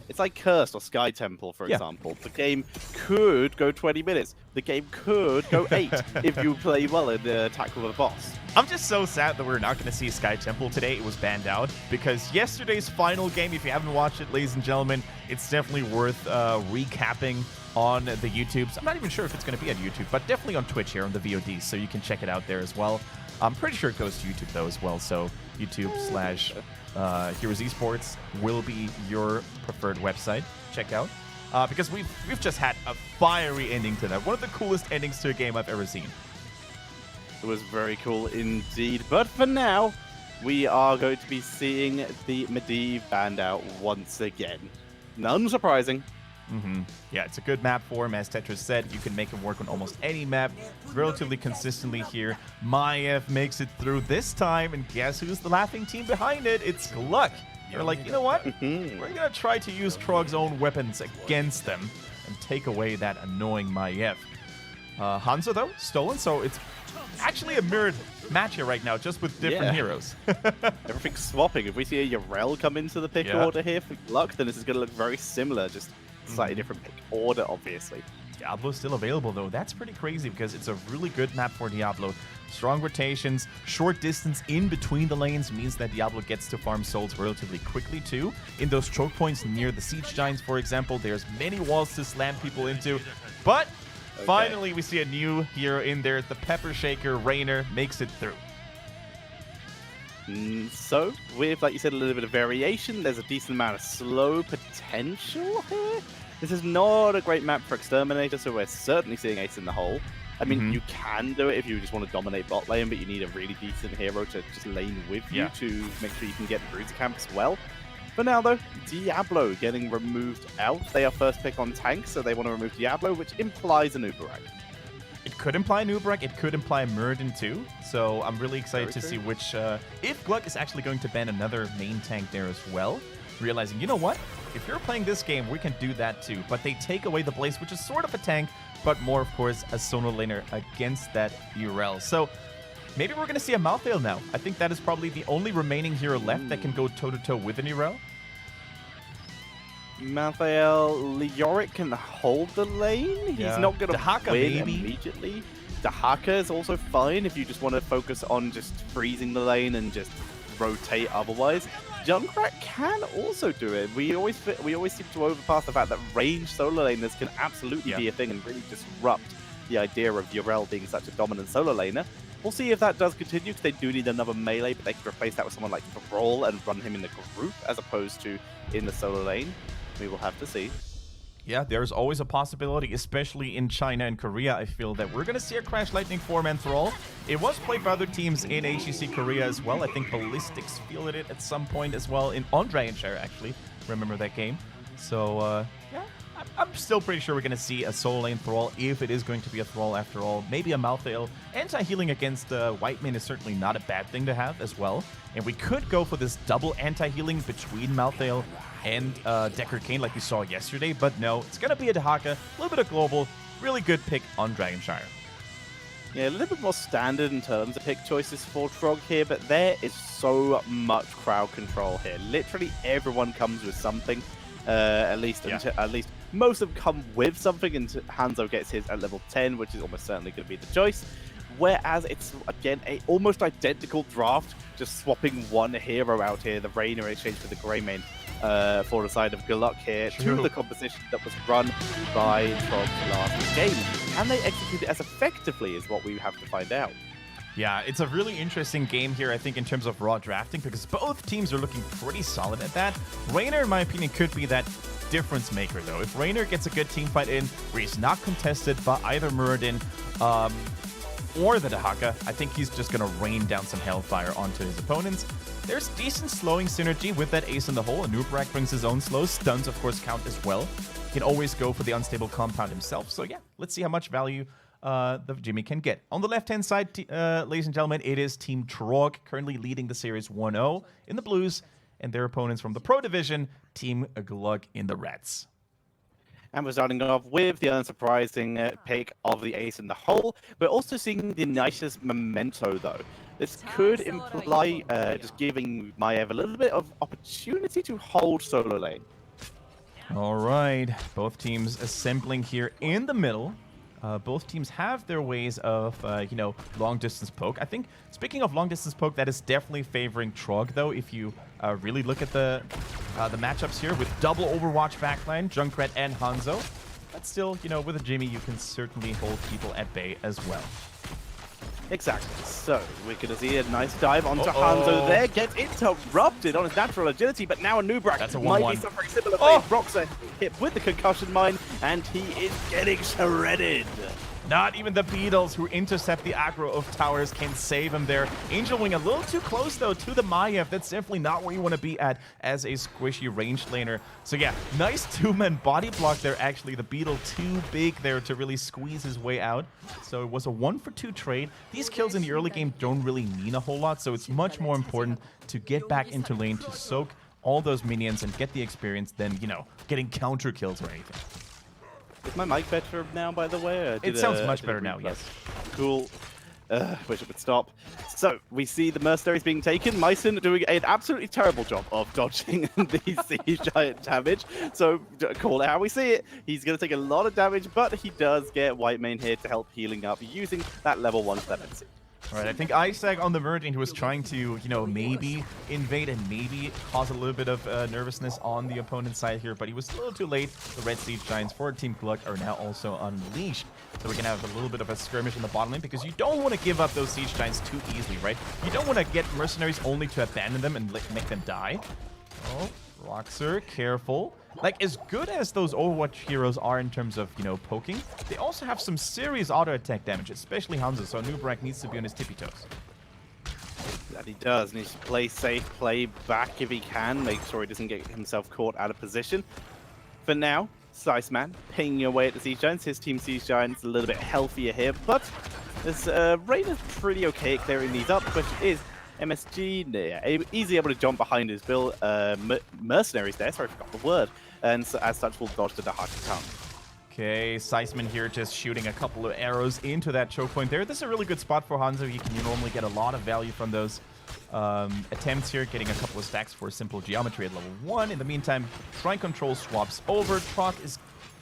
It's like Cursed or Sky Temple, for example. The game could go 20 minutes. The game could go 8 if you play well in the attack with a boss. I'm just so sad that we're not going to see Sky Temple today. It was banned out because yesterday's final game, if you haven't watched it, ladies and gentlemen, it's definitely worth recapping on the YouTubes. I'm not even sure if it's going to be on YouTube, but definitely on Twitch here on the VODs, so you can check it out there as well. I'm pretty sure it goes to YouTube though as well, so YouTube/Heroes Esports will be your preferred website. Check out. Because we've just had a fiery ending to that. One of the coolest endings to a game I've ever seen. It was very cool indeed. But for now, we are going to be seeing the Medivh banned out once again. Unsurprising. Yeah, it's a good map for him. As Tetris said, you can make him work on almost any map relatively consistently here. Maiev makes it through this time, and guess who's the laughing team behind it? It's GLuck. They're like, you know what? We're going to try to use Trogg's own weapons against them and take away that annoying Maiev. Hanzo, though, stolen, so it's actually a mirrored match here right now, just with different heroes. Everything's swapping. If we see a Yrel come into the pick order here for GLuck, then this is going to look very similar, just slightly different pick order, obviously. Diablo's still available, though. That's pretty crazy because it's a really good map for Diablo. Strong rotations, short distance in between the lanes means that Diablo gets to farm souls relatively quickly, too. In those choke points near the Siege Giants, for example, there's many walls to slam people into. But finally, we see a new hero in there. The Pepper Shaker, Raynor, makes it through. So, with, like you said, a little bit of variation, there's a decent amount of slow potential here. This is not a great map for Exterminator, so we're certainly seeing Ace in the hole. I mean, you can do it if you just want to dominate bot lane, but you need a really decent hero to just lane with you to make sure you can get the Bruiser camp as well. For now, though, Diablo getting removed out. They are first pick on tank, so they want to remove Diablo, which implies an Uberak. It could imply Nubarak, it could imply Muradin too, so I'm really excited to see which, if GLuck is actually going to ban another main tank there as well, realizing, you know what, if you're playing this game, we can do that too, but they take away the Blaze, which is sort of a tank, but more, of course, a solo laner against that Yrel. So maybe we're going to see a Malthael now. I think that is probably the only remaining hero left that can go toe-to-toe with an Yrel. Malthael, Leoric can hold the lane. He's not going to win immediately. Dahaka is also fine if you just want to focus on just freezing the lane and just rotate otherwise. Junkrat can also do it. We always seem to overpass the fact that range solo laners can absolutely be a thing and really disrupt the idea of Yrel being such a dominant solo laner. We'll see if that does continue, because they do need another melee, but they can replace that with someone like Brawl and run him in the group as opposed to in the solo lane. We will have to see. Yeah, there's always a possibility, especially in China and Korea. I feel that we're going to see a Crash Lightning 4-man Thrall. It was played by other teams in HGC Korea as well. I think Ballistics fielded it at some point as well on Dragonshire, actually. Remember that game? So, yeah, I'm still pretty sure we're going to see a solo lane Thrall, if it is going to be a Thrall after all. Maybe a Malthael. Anti-healing against Whiteman is certainly not a bad thing to have as well. And we could go for this double anti-healing between Malthael and Decker Kane like we saw yesterday, but no, it's going to be a Dahaka, a little bit of global, really good pick on Dragonshire. Yeah, a little bit more standard in terms of pick choices for Trog here, but there is so much crowd control here. Literally everyone comes with something, at least most of them come with something, and Hanzo gets his at level 10, which is almost certainly going to be the choice. Whereas it's, again, a almost identical draft, just swapping one hero out here, the Raynor in exchange for the Greymane, for the side of GLuck here, to the composition that was run by Trog last game. Can they execute it as effectively is what we have to find out. Yeah, it's a really interesting game here, I think, in terms of raw drafting, because both teams are looking pretty solid at that. Raynor, in my opinion, could be that difference maker, though. If Raynor gets a good team fight in, where he's not contested by either Muradin, or the Dahaka, I think he's just going to rain down some hellfire onto his opponents. There's decent slowing synergy with that Ace in the hole. Nubarak brings his own slows. Stuns, of course, count as well. He can always go for the unstable compound himself. So yeah, let's see how much value the Jimmy can get. On the left-hand side, ladies and gentlemen, it is Team Trog, currently leading the series 1-0 in the blues, and their opponents from the Pro Division, Team GLuck in the reds. And we're starting off with the unsurprising pick of the Ace in the hole. We're also seeing the nicest memento, though. This could imply just giving Maiev a little bit of opportunity to hold solo lane. All right, both teams assembling here in the middle. Both teams have their ways of, you know, long-distance poke. I think, speaking of long-distance poke, that is definitely favoring Trog, though, if you really look at the matchups here with double Overwatch backline, Junkrat and Hanzo. But still, you know, with a Jimmy, you can certainly hold people at bay as well. Exactly. So we're going to see a nice dive onto Hanzo there. Gets interrupted on his natural agility, but now a Nubrak might be suffering similar fate. Brock's hit with the concussion mine, and he is getting shredded. Not even the Beatles, who intercept the aggro of towers, can save him there. Angel Wing a little too close, though, to the Maiev. That's definitely not where you want to be at as a squishy ranged laner. So yeah, nice two-man body block there, actually. The Beetle too big there to really squeeze his way out. So it was a 1-for-2 trade. These kills in the early game don't really mean a whole lot, so it's much more important to get back into lane, to soak all those minions and get the experience than, you know, getting counter kills or anything. Is my mic better now, by the way? It sounds much better now, yes. Cool. Wish it would stop. So, we see the mercenaries being taken. Myson doing an absolutely terrible job of dodging the siege giant damage. So, call it how we see it. He's going to take a lot of damage, but he does get Whitemane here to help healing up using that level 1 clemency. All right, I think Isaac on the Meridian, who was trying to, you know, maybe invade and maybe cause a little bit of nervousness on the opponent's side here, but he was a little too late. The Red Siege Giants for Team GLuck are now also unleashed. So we're going to have a little bit of a skirmish in the bottom lane, because you don't want to give up those Siege Giants too easily, right? You don't want to get mercenaries only to abandon them and make them die. Oh, Roxer, careful. Like, as good as those Overwatch heroes are in terms of, you know, poking, they also have some serious auto-attack damage, especially Hanzo, so Nubrak needs to be on his tippy toes. That he does. Needs to play safe, play back if he can, make sure he doesn't get himself caught out of position. For now, Siceman pinging away at the Siege Giants. His team Siege Giants a little bit healthier here, but this Rainer's pretty okay at clearing these up. The question is, MSG easily able to jump behind his build. Mercenaries there, sorry, I forgot the word. And so, as such, will dodge the Dahaka tongue. Okay, Siceman here just shooting a couple of arrows into that choke point there. This is a really good spot for Hanzo. He can normally get a lot of value from those attempts here, getting a couple of stacks for simple geometry at level 1. In the meantime, Shrine Control swaps over. Trog is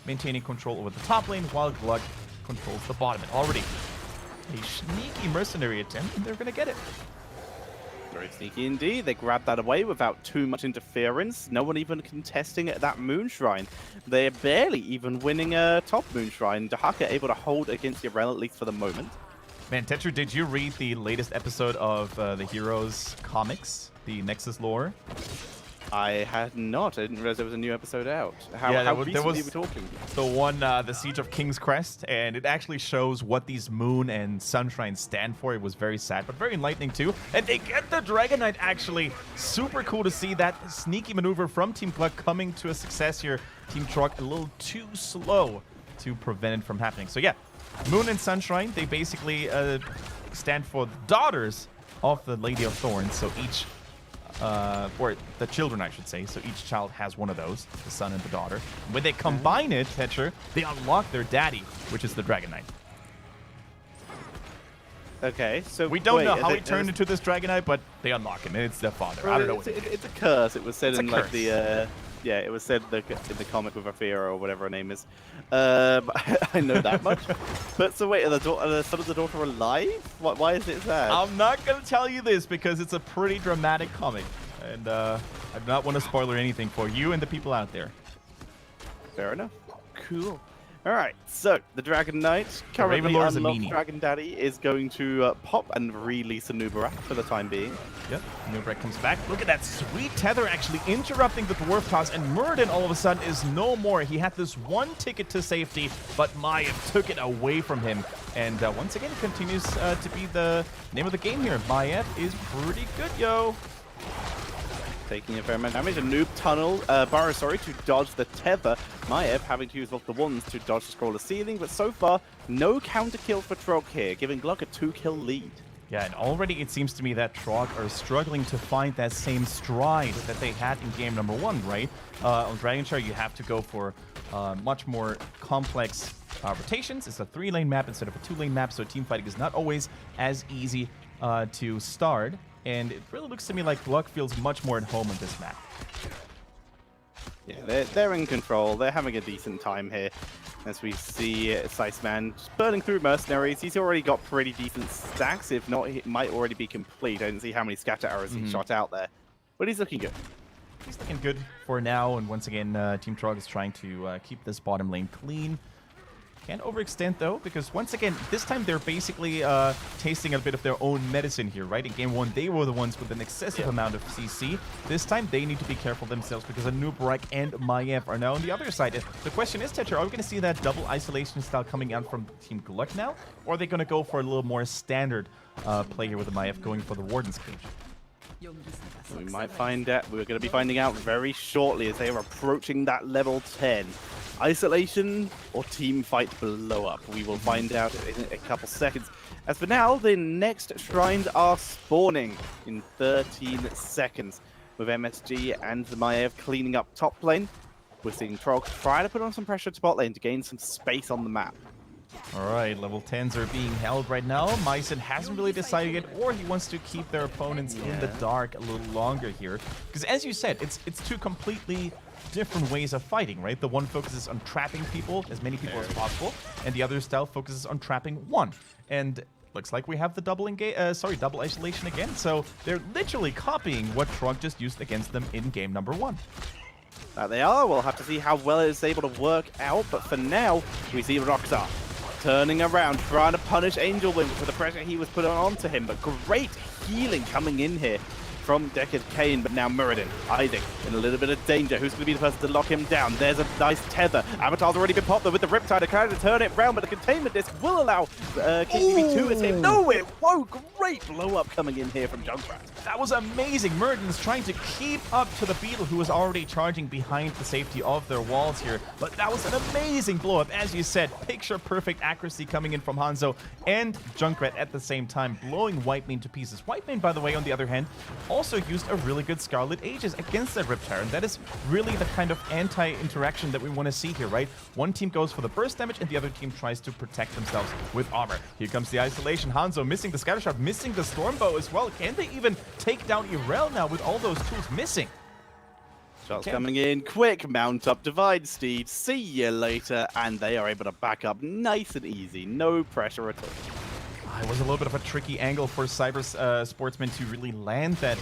maintaining control over the top lane, while GLuck controls the bottom. And already a sneaky mercenary attempt, and they're going to get it. Very sneaky indeed. They grabbed that away without too much interference. No one even contesting that Moon Shrine. They're barely even winning a top Moon Shrine. Dahaka able to hold against Yarel, at least for the moment. Man, Tetra, did you read the latest episode of the Heroes comics, the Nexus lore? I had not. I didn't realize there was a new episode out. How recently were we talking? The one, the Siege of King's Crest, and it actually shows what these Moon and Sunshine stand for. It was very sad, but very enlightening too. And they get the Dragon Knight, actually. Super cool to see that sneaky maneuver from Team GLuck coming to a success here. Team Trog a little too slow to prevent it from happening. So yeah, Moon and Sunshine, they basically stand for the daughters of the Lady of Thorns. So each... or the children, I should say. So each child has one of those, the son and the daughter. When they combine it, Tetra, they unlock their daddy, which is the Dragon Knight. Okay, so we don't know how he turned into this Dragon Knight, but they unlock him, and it's their father. I don't know. It's a curse. It was said in like the yeah, it was said in the comic with Afira or whatever her name is. I know that much. But so wait, are the son and the daughter alive? Why is it that? I'm not gonna tell you this because it's a pretty dramatic comic, and I do not want to spoiler anything for you and the people out there. Fair enough. Cool. All right, so the Dragon Knight, currently unlocked Dragon Daddy, is going to pop and release a Nubarak for the time being. Yep, Nubarak comes back. Look at that sweet tether actually interrupting the Dwarf toss, and Muradin all of a sudden is no more. He had this one ticket to safety, but Maiev took it away from him. And once again, continues to be the name of the game here. Maiev is pretty good, yo. Taking a fair amount of damage. A noob tunnel, Burrow, sorry, to dodge the tether. Maiev having to use both the wands to dodge the scroller ceiling, but so far, no counter kill for Trog here, giving GLuck a 2-kill lead. Yeah, and already it seems to me that Trog are struggling to find that same stride that they had in game number 1, right? On Dragon Char, you have to go for much more complex rotations. It's a 3-lane map instead of a 2-lane map, so teamfighting is not always as easy to start. And it really looks to me like GLuck feels much more at home on this map. Yeah, they're in control. They're having a decent time here. As we see Siceman just burning through mercenaries. He's already got pretty decent stacks. If not, it might already be complete. I didn't see how many scatter arrows he shot out there. But he's looking good. He's looking good for now. And once again, Team Trog is trying to keep this bottom lane clean. Can't overextend, though, because once again, this time they're basically tasting a bit of their own medicine here, right? In game 1, they were the ones with an excessive amount of CC. This time, they need to be careful themselves because Anubarak and Maiev are now on the other side. The question is, Tetra, are we going to see that double isolation style coming out from Team GLuck now? Or are they going to go for a little more standard play here with the Maiev going for the Warden's Cage? We might find out. We're going to be finding out very shortly as they are approaching that level 10. Isolation or team fight blow up. We will find out in a couple seconds. As for now, the next shrines are spawning in 13 seconds. With MSG and the Maiev cleaning up top lane, we're seeing Trog try to put on some pressure to bot lane to gain some space on the map. Alright, level 10s are being held right now. Mycen hasn't really decided yet, or he wants to keep their opponents in the dark a little longer here. Because as you said, it's two completely different ways of fighting, right? The one focuses on trapping people, as many people as possible, and the other style focuses on trapping one. And looks like we have the double isolation again. So they're literally copying what Trog just used against them in game number 1. They are. We'll have to see how well it's able to work out. But for now, we see Rockstar turning around, trying to punish Angel Wing for the pressure he was put onto him. But great healing coming in here from Deckard Cain, but now Muradin, hiding in a little bit of danger. Who's going to be the person to lock him down? There's a nice tether. Avatar's already been popped there with the Riptide. Trying to turn it round, but the containment disc will allow KGB to escape. No, it won't. Great blow up coming in here from Junkrat. That was amazing. Muradin's trying to keep up to the Beetle, who was already charging behind the safety of their walls here. But that was an amazing blow up. As you said, picture-perfect accuracy coming in from Hanzo and Junkrat at the same time, blowing Whitemane to pieces. Whitemane, by the way, on the other hand, also used a really good Scarlet Aegis against that Riptide, and that is really the kind of anti-interaction that we want to see here, right? One team goes for the burst damage, and the other team tries to protect themselves with armor. Here comes the isolation. Hanzo missing the Scatter Shot, missing the Stormbow as well. Can they even take down Irel now with all those tools missing? Shots coming in quick. Mount up Divide Steed. See you later. And they are able to back up nice and easy. No pressure at all. It was a little bit of a tricky angle for Cyber Sportsman to really land that,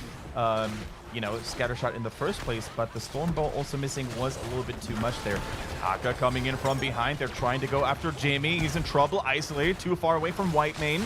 scatter shot in the first place, but the Stormbow also missing was a little bit too much there. Taka coming in from behind. They're trying to go after Jamie. He's in trouble, isolated, too far away from Whitemane.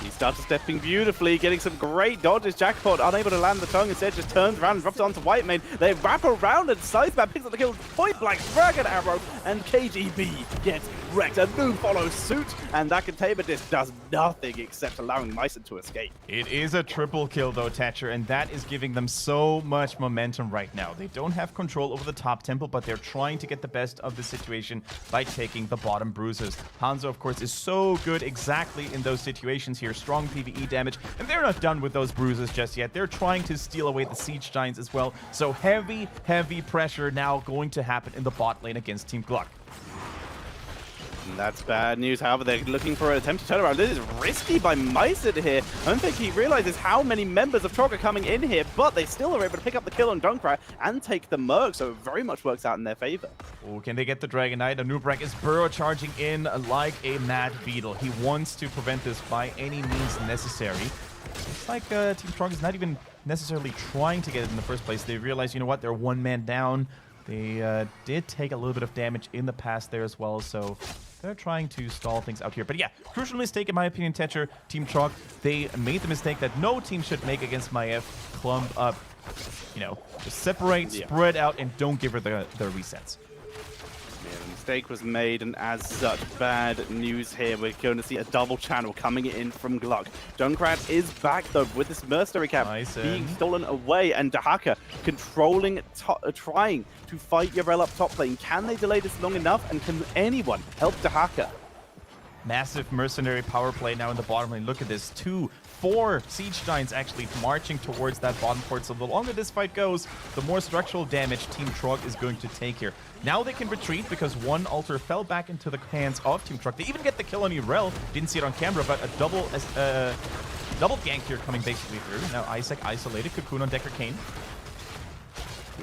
He started stepping beautifully, getting some great dodges. Jackpot unable to land the tongue, instead just turns around and drops onto Whitemane. They wrap around and Siceman picks up the kill. Point blank Dragon Arrow, and KGB gets wrecked. A new follows suit, and that containment disc does nothing except allowing Mycen to escape. It is a triple kill though, Thatcher, and that is giving them so much momentum right now. They don't have control over the top temple, but they're trying to get the best of the situation by taking the bottom bruises. Hanzo, of course, is so good exactly in those situations here. Strong PvE damage, and they're not done with those bruises just yet. They're trying to steal away the Siege Giants as well. So heavy pressure now going to happen in the bot lane against Team GLuck. And that's bad news. However, they're looking for an attempt to turn around. This is risky by Mycen here. I don't think he realizes how many members of Trog are coming in here, but they still are able to pick up the kill on Junkrat and take the Merc, so it very much works out in their favor. Oh, can they get the Dragon Knight? Anubarak is burrow charging in like a mad beetle. He wants to prevent this by any means necessary. It's like Team Trog is not even necessarily trying to get it in the first place. They realize, you know what, they're one man down. They did take a little bit of damage in the past there as well, so they're trying to stall things out here. But yeah, crucial mistake in my opinion, Tetcher. Team Trog, they made the mistake that no team should make against Maiev. Clump up, just separate, spread out, and don't give her the resets. Yeah, the mistake was made, and as such, bad news here. We're going to see a double channel coming in from GLuck. Junkrat is back, though, with this mercenary cap being stolen away, and Dahaka controlling, trying to fight Yarel up top lane. Can they delay this long enough, and can anyone help Dahaka? Massive mercenary power play now in the bottom lane. Look at this. 4 Siege Giants actually marching towards that bottom port. So the longer this fight goes, the more structural damage Team Trog is going to take here. Now they can retreat because one altar fell back into the hands of Team Trog. They even get the kill on Irel. Didn't see it on camera, but a double gank here coming basically through. Now Isaac isolated. Cocoon on Deckard Cain.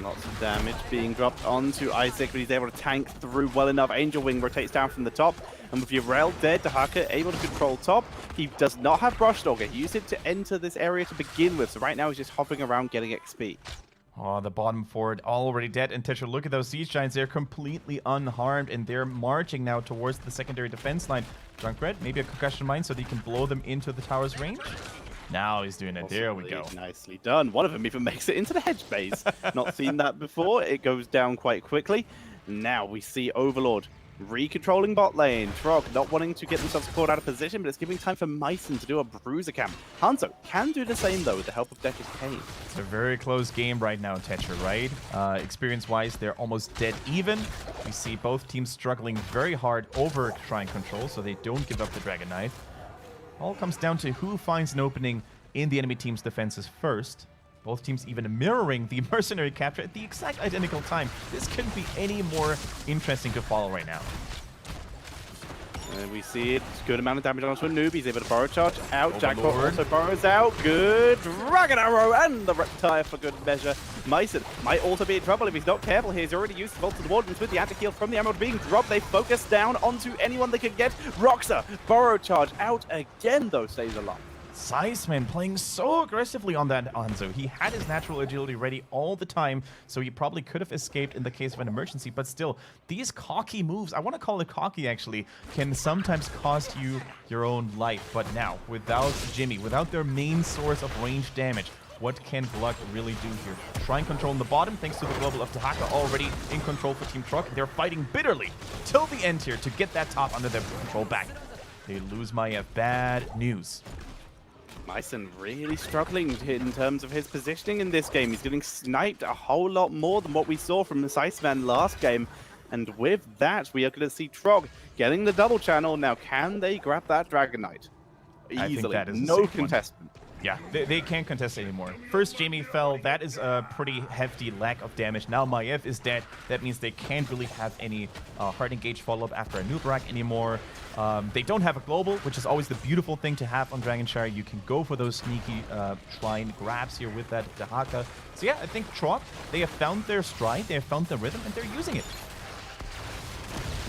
Lots of damage being dropped onto Isaac, but he's able to tank through well enough. Angel Wing rotates down from the top, and with Yrel dead, Dahaka able to control top. He does not have Brush Dogger. He used it to enter this area to begin with, so right now he's just hovering around getting XP. Oh, the bottom forward already dead. And Tetra, look at those Siege Giants. They're completely unharmed, and they're marching now towards the secondary defense line. Junkrat, maybe a concussion mine so that he can blow them into the tower's range. Now he's doing it. There we go. Nicely done. One of them even makes it into the hedge base. Not seen that before. It goes down quite quickly. Now we see Overlord recontrolling bot lane. Trog not wanting to get themselves caught out of position, but it's giving time for Myson to do a bruiser camp. Hanzo can do the same, though, with the help of Deckard Cain. It's a very close game right now, Tetra, right? Experience-wise, they're almost dead even. We see both teams struggling very hard over Shrine Control, so they don't give up the Dragon Knife. All comes down to who finds an opening in the enemy team's defenses first. Both teams even mirroring the mercenary capture at the exact identical time. This couldn't be any more interesting to follow right now. And we see it. Good amount of damage onto a noob. He's able to burrow charge out. Jackpot also burrows out. Good Dragon Arrow and the Reptile for good measure. Myson might also be in trouble if he's not careful here. He's already used the Vault of the Wardens with the anti-heal from the Emerald being dropped. They focus down onto anyone they can get. Roxa, burrow charge out again, though, stays alive. Sizeman playing so aggressively on that Hanzo. He had his natural agility ready all the time, so he probably could have escaped in the case of an emergency, but still, these cocky moves, I want to call it cocky actually, can sometimes cost you your own life. But now, without Jimmy, without their main source of range damage, what can GLuck really do here? Shrine Control in the bottom, thanks to the global of Dahaka already in control for Team Trog. They're fighting bitterly till the end here to get that top under their control back. They lose Maiev. Bad news. Myson really struggling in terms of his positioning in this game. He's getting sniped a whole lot more than what we saw from the Siceman last game. And with that, we are going to see Trog getting the double channel. Now, can they grab that Dragon Knight? Easily. I think that is no contestant. Yeah, they can't contest anymore. First, Jamie fell. That is a pretty hefty lack of damage. Now Maiev is dead. That means they can't really have any hard engage follow-up after a noob rack anymore. They don't have a global, which is always the beautiful thing to have on Dragonshire. You can go for those sneaky shrine grabs here with that Dahaka. So yeah, I think Trog, they have found their stride, they have found their rhythm, and they're using it.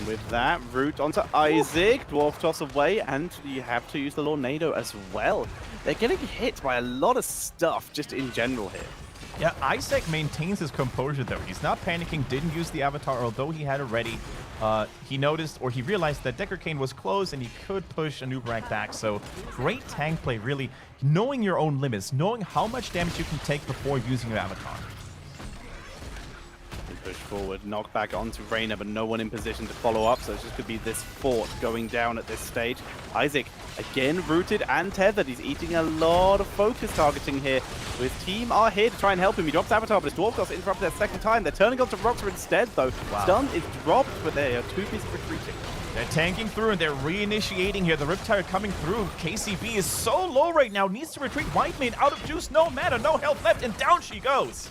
With that, root onto Isaac, Dwarf Toss away, and you have to use the Lornado as well. They're getting hit by a lot of stuff just in general here. Yeah, Isaac maintains his composure though. He's not panicking, didn't use the Avatar, although he had it ready. He noticed, or he realized that Deckard Cain was close and he could push a noob rank back. So great tank play, really. Knowing your own limits, knowing how much damage you can take before using your Avatar. Push forward, knock back onto Reyna, but no one in position to follow up, so it just could be this fort going down at this stage. Isaac, again, rooted and tethered. He's eating a lot of focus targeting here. His team are here to try and help him. He drops Avatar, but his Dwarf Toss interrupted their second time. They're turning onto Roxa instead, though. Wow. Stun is dropped, but they are too busy retreating. They're tanking through, and they're reinitiating here. The Riptide coming through. KCB is so low right now. Needs to retreat. Whitemane out of juice. No mana, no health left, and down she goes.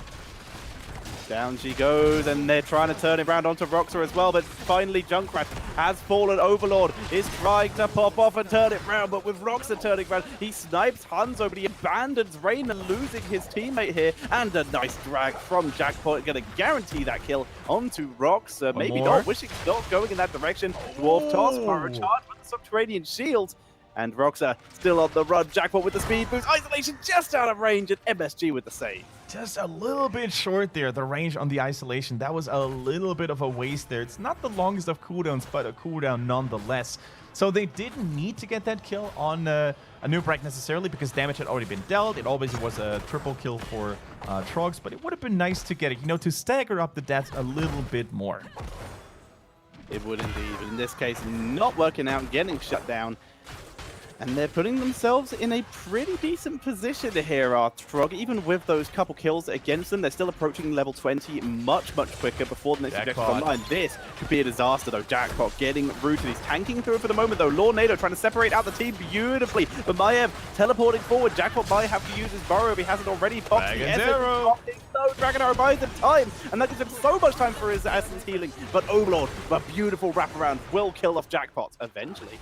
Down she goes, and they're trying to turn it around onto Roxa as well, but finally Junkrat has fallen. Overlord is trying to pop off and turn it around, but with Roxa turning around, he snipes Hanzo, but he abandons Reyna, losing his teammate here, and a nice drag from Jackpot, going to guarantee that kill onto Roxa. Maybe not, wishing not going in that direction. Dwarf Toss, Burrow Charge with the Subterranean Shield, and Roxa still on the run. Jackpot with the speed boost, Isolation just out of range, and MSG with the save. Just a little bit short there, the range on the Isolation. That was a little bit of a waste there. It's not the longest of cooldowns, but a cooldown nonetheless. So they didn't need to get that kill on a noob rank necessarily, because damage had already been dealt. It always was a triple kill for Trogs, but it would have been nice to get it, you know, to stagger up the deaths a little bit more. It would indeed, but in this case, not working out, getting shut down. And they're putting themselves in a pretty decent position here, our Trog. Even with those couple kills against them, they're still approaching level 20 much, much quicker before the next objective online. This could be a disaster, though. Jackpot getting rooted. He's tanking through it for the moment, though. Lornado trying to separate out the team beautifully. But Maiev teleporting forward. Jackpot might have to use his burrow if he hasn't already popped the Essence. No, Dragon Arrow buys him time, and that gives him so much time for his Essence healing. But Overlord, a beautiful wraparound, will kill off Jackpot eventually.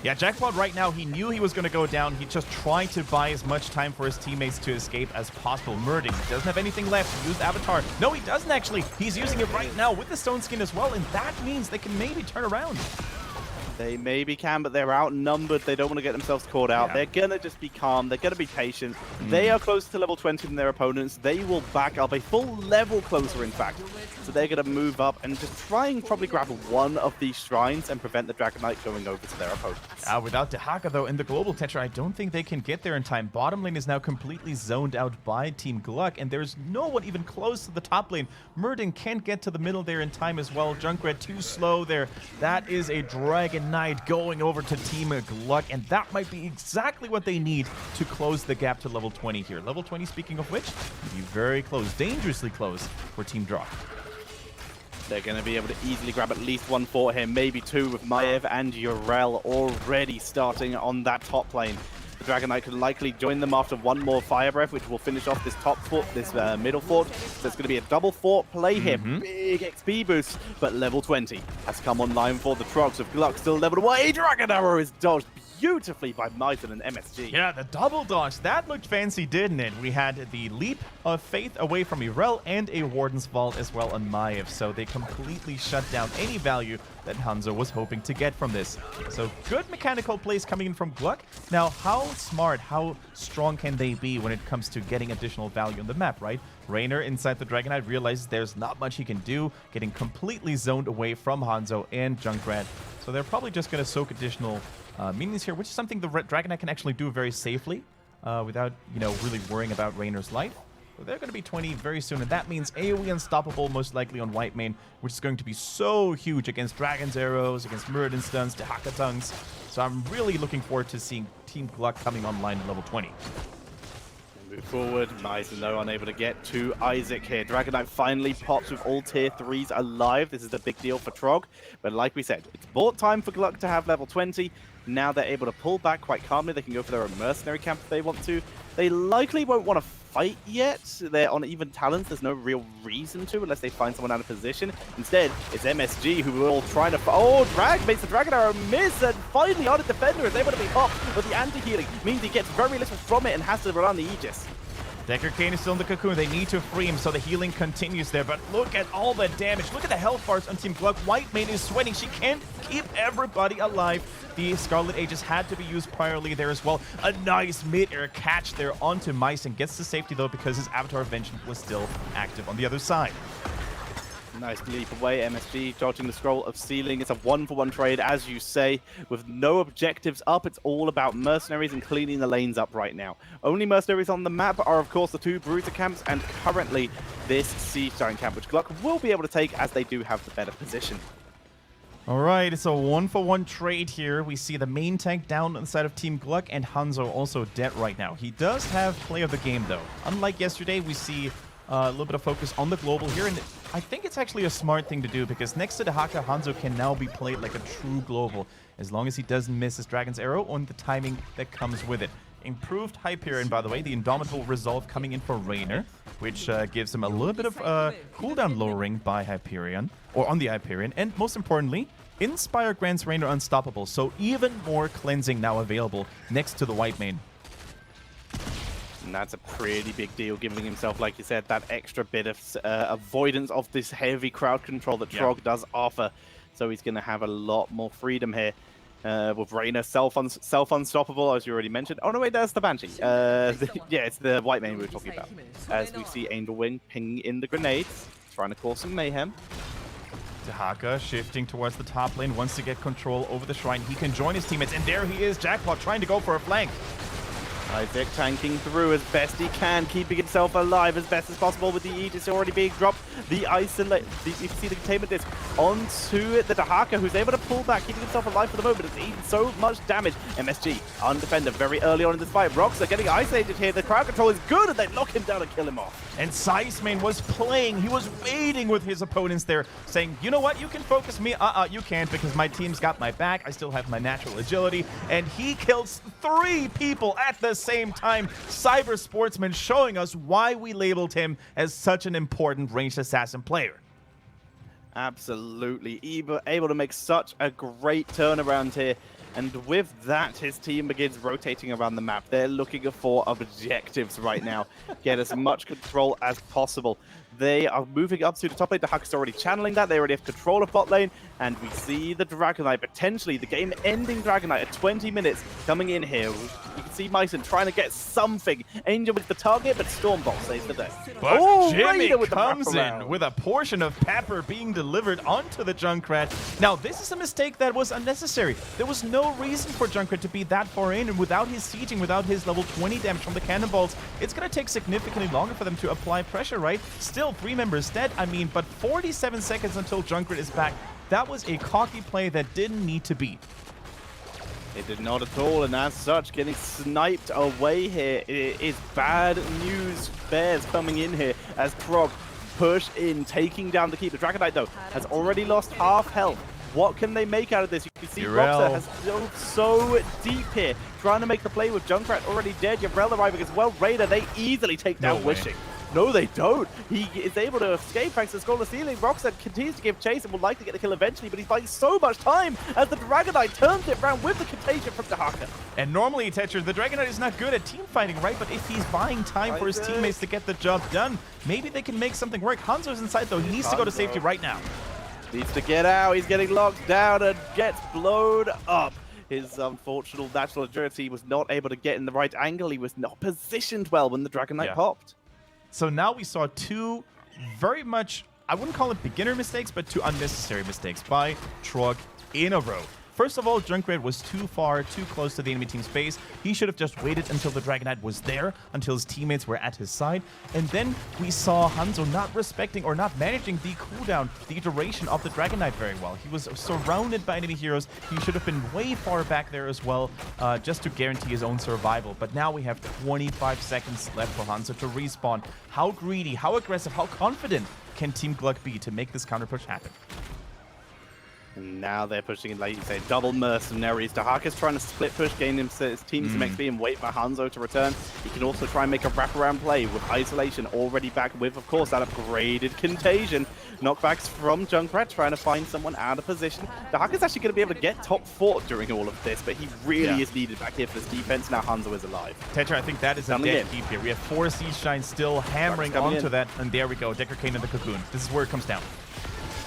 Yeah, Jackpot right now, he knew he was going to go down. He just tried to buy as much time for his teammates to escape as possible. Murden, he doesn't have anything left. He used Avatar. No, he doesn't actually. He's using it right now with the Stone Skin as well, and that means they can maybe turn around. They maybe can, but they're outnumbered. They don't want to get themselves caught out. Yeah. They're going to just be calm. They're going to be patient. They are closer to level 20 than their opponents. They will back up a full level closer, in fact. So they're going to move up and just try and probably grab one of these shrines and prevent the Dragon Knight going over to their opponents. Without Dehaka, though, in the global Tetra, I don't think they can get there in time. Bottom lane is now completely zoned out by Team GLuck, and there's no one even close to the top lane. Murden can't get to the middle there in time as well. Junkrat too slow there. That is a Dragon Knight going over to Team GLuck, and that might be exactly what they need to close the gap to level 20 here. Level 20, speaking of which, be very close, dangerously close for Team Trog. They're going to be able to easily grab at least one fort here, maybe two, with Maev and Urel already starting on that top lane. The Dragon Knight could likely join them after one more Fire Breath, which will finish off this top fort, this middle fort. So it's going to be a double fort play here. Big XP boost, but level 20 has come online for the Trogs. With GLuck still leveled away, Dragon Arrow is dodged beautifully by Myton and MSG. Yeah, the double dodge. That looked fancy, didn't it? We had the Leap of Faith away from Urel and a Warden's Vault as well on Maev. So they completely shut down any value that Hanzo was hoping to get from this. So good mechanical plays coming in from GLuck. Now, how smart, how strong can they be when it comes to getting additional value on the map, right? Raynor inside the Dragon Knight realizes there's not much he can do, getting completely zoned away from Hanzo and Junkrat. So they're probably just going to soak additional minions here, which is something the Dragon Knight can actually do very safely without, really worrying about Raynor's life. So they're going to be 20 very soon, and that means AoE Unstoppable most likely on White Mane, which is going to be so huge against Dragon's Arrows, against Murden Stuns, Dehaka Tongues. So I'm really looking forward to seeing Team GLuck coming online at level 20. Move forward, Myton though unable to get to Isaac here. Dragon Knight finally pops with all tier 3s alive. This is a big deal for Trog, but like we said, it's bought time for GLuck to have level 20. Now they're able to pull back quite calmly. They can go for their own mercenary camp if they want to. They likely won't want to fight yet. They're on even talents. There's no real reason to unless they find someone out of position. Instead, it's MSG who are all trying to... Oh, Drag makes the Dragon Arrow miss, and finally Ardent Defender is able to be popped, but the anti-healing means he gets very little from it and has to rely on the Aegis. Decker Kane is still in the cocoon. They need to free him, so the healing continues there. But look at all the damage. Look at the health bars on Team GLuck. White Mane is sweating. She can't keep everybody alive. The Scarlet Aegis had to be used priorly there as well. A nice mid-air catch there onto Myton. Gets to safety, though, because his Avatar Vengeance was still active on the other side. Nice leap away, MSG dodging the scroll of sealing. It's a 1-for-1 trade, as you say, with no objectives up. It's all about mercenaries and cleaning the lanes up right now. Only mercenaries on the map are, of course, the two Bruiser camps and currently this Siege Giant camp, which GLuck will be able to take as they do have the better position. All right, it's a 1-for-1 trade here. We see the main tank down on the side of Team GLuck and Hanzo also dead right now. He does have play of the game, though. Unlike yesterday, we see a little bit of focus on the global here, and I think it's actually a smart thing to do because next to Dehaka, Hanzo can now be played like a true global as long as he doesn't miss his Dragon's Arrow on the timing that comes with it. Improved Hyperion, by the way, the Indomitable Resolve coming in for Raynor, which gives him a little bit of cooldown lowering by Hyperion, or on the Hyperion, and most importantly, Inspire grants Raynor Unstoppable, so even more cleansing now available next to the White Mane. And that's a pretty big deal, giving himself, like you said, that extra bit of avoidance of this heavy crowd control that Trog does offer. So he's going to have a lot more freedom here. With Raynor self-unstoppable, as you already mentioned. Oh, no, wait, that's the Banshee. Yeah, it's the White Mane we were talking about. As we see Angel Wing pinging in the grenades, trying to cause some mayhem. Dehaka shifting towards the top lane, wants to get control over the shrine. He can join his teammates, and there he is, Jackpot, trying to go for a flank. Isaac tanking through as best he can, keeping himself alive as best as possible with the Aegis already being dropped. The isolate, you can see the containment disc onto the Dehaka, who's able to pull back, keeping himself alive for the moment. It's eaten so much damage. MSG on defender very early on in this fight. Rocks are getting isolated here. The crowd control is good, and they knock him down and kill him off. And Seismane was playing. He was waiting with his opponents there, saying, you know what, you can focus me. You can't, because my team's got my back. I still have my natural agility. And he kills 3 people at the same time. Cyber Sportsman showing us why we labeled him as such an important ranged assassin player. Absolutely. Able to make such a great turnaround here. And with that, his team begins rotating around the map. They're looking for objectives right now. Get as much control as possible. They are moving up to the top lane. The Huck is already channeling that. They already have control of bot lane. And we see the Dragon Knight, potentially the game-ending Dragon Knight at 20 minutes coming in here. You can see Myson trying to get something. Angel with the target, but Stormbolt saves the day. But Jimmy comes in with a portion of pepper being delivered onto the Junkrat. Now, this is a mistake that was unnecessary. There was no reason for Junkrat to be that far in, and without his sieging, without his level 20 damage from the cannonballs, it's going to take significantly longer for them to apply pressure, right? Still, 3 members dead, I mean, but 47 seconds until Junkrat is back. That was a cocky play that didn't need to be. It did not at all, and as such, getting sniped away here. It is bad news bears coming in here as Trog push in, taking down the keep. The Dragon Knight, though, has already lost half health. What can they make out of this? You can see Roxer has dove so deep here, trying to make the play with Junkrat already dead. Yarel arriving as well. Raider, they easily take down Wishing. No, they don't. He is able to escape thanks to Skull the Ceiling. Roxanne continues to give chase and will likely get the kill eventually, but he's buying so much time as the Dragon Knight turns it around with the contagion from the Haka. And normally, Tetcher, the Dragon Knight is not good at team fighting, right? But if he's buying time for his teammates to get the job done, maybe they can make something work. Hanzo's inside, though. He needs to go to safety right now. Needs to get out. He's getting locked down and gets blown up. His unfortunate natural agility was not able to get in the right angle. He was not positioned well when the Dragon Knight popped. So now we saw 2 very much, I wouldn't call it beginner mistakes, but 2 unnecessary mistakes by Trog in a row. First of all, Junkrat was too far, too close to the enemy team's base. He should have just waited until the Dragon Knight was there, until his teammates were at his side. And then we saw Hanzo not respecting or not managing the cooldown, the duration of the Dragon Knight very well. He was surrounded by enemy heroes. He should have been way far back there as well, just to guarantee his own survival. But now we have 25 seconds left for Hanzo to respawn. How greedy, how aggressive, how confident can Team GLuck be to make this counter push happen? And now they're pushing in, like you say, double mercenaries. Dahaka's trying to split push, gain his team some XP and wait for Hanzo to return. He can also try and make a wraparound play with isolation already back with, of course, that upgraded contagion. Knockbacks from Junkrat trying to find someone out of position. Dahaka's actually going to be able to get top 4 during all of this, but he really is needed back here for this defense. Now Hanzo is alive. Tetra, I think that is a dead keep here. We have 4 Siege Shines still hammering onto that, and there we go. Decker Kane in the cocoon. This is where it comes down.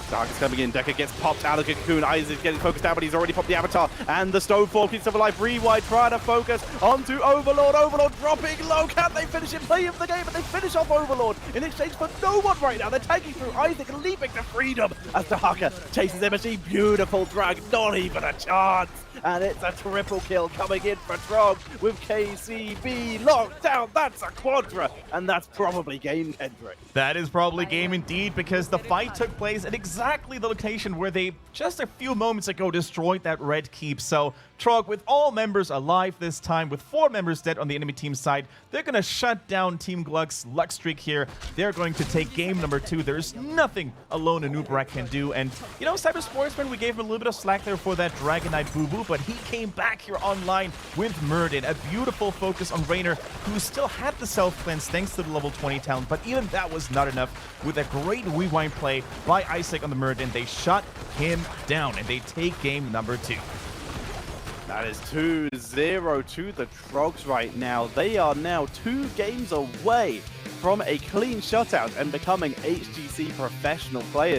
Dark is coming in. Decker gets popped out of the cocoon. Isaac getting focused out, but he's already popped the avatar. And the Stonefall keeps him alive. Rewind trying to focus onto Overlord. Overlord dropping low. Can they finish it? Play of the game, but they finish off Overlord in exchange for no one right now. They're tagging through. Isaac leaping to freedom as Dahaka chases MSG. Beautiful drag. Not even a chance. And it's a triple kill coming in for Trog with KCB locked down. That's a quadra. And that's probably game, Kendrick. That is probably game indeed, because the fight took place at exactly the location where they just a few moments ago destroyed that red keep. So Trog, with all members alive this time, with 4 members dead on the enemy team side, they're going to shut down Team GLuck's luck streak here. They're going to take game number 2. There's nothing alone a Nubrak can do. And, you know, Cyber Sportsman, we gave him a little bit of slack there for that Dragon Knight boo-boo, but he came back here online with Murden. A beautiful focus on Raynor, who still had the self-cleanse thanks to the level 20 talent, but even that was not enough. With a great rewind play by Isaac on the Murden, they shut him down, and they take game number 2. That is 2-0 to the Trogs right now. They are now 2 games away from a clean shutout and becoming HGC professional players.